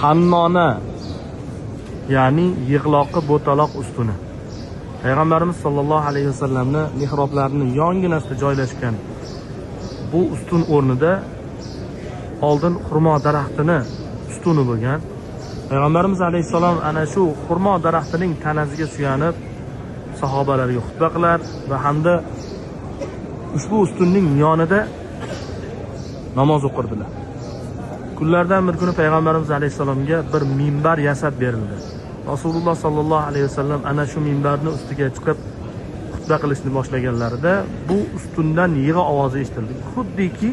Hannona, ya'ni yig'loqi bo'taloq ustuni. Payg'ambarimiz sollallohu alayhi vasallamni mihroblarini yonginasida joylashgan bu ustun o'rnida oldin xurmo daraxtini ustuni bo'lgan. Payg'ambarimiz alayhissalom ana shu xurmo daraxtining tanasiga suyanib sahobalarga xutba qilar va hamda ushbu ustunning yonida namoz o'qirdilar. Kunlardan bir kuni Payg'ambarimiz alayhissalomga bir minbar yasab berildi. Rasululloh sollallohu alayhi vasallam ana shu minbarning ustiga chiqib xutba qilishni boshlaganlarida bu ustundan yig'i ovozi eshitildi. Xuddiki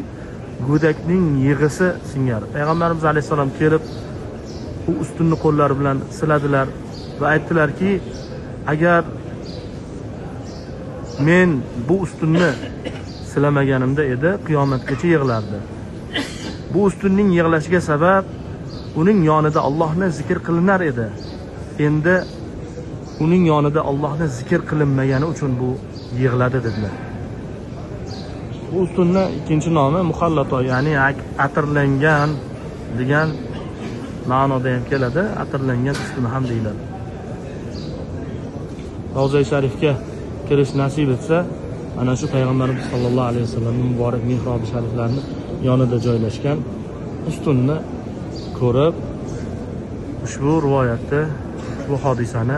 go'dakning yig'isi singari. Payg'ambarimiz alayhissalom kelib bu ustunni qo'llari bilan siladilar va aytdilarki, agar men bu ustunni silamaganimda edi, qiyomatgacha yig'lardi. Bu ustunning yig'lashiga sabab uning yonida Allohni zikr qilinar edi. Endi uning yonida Allohni zikr qilinmagani uchun bu yig'ladi dedilar. Bu ustunning ikkinchi nomi muhallato, ya'ni atirlangan degan ma'noda ham keladi. Atirlangan ustun ham deyiladi. Ravza-i Sharifga kirish nasib etsa, ana shu Payg'ambarimiz sollallohu alayhi vasallamning muborak mehrobi shariflarini yonida joylashgan ustunni ko'rib, ushbu rivoyatda bu hodisani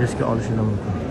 esga olishingiz mumkin.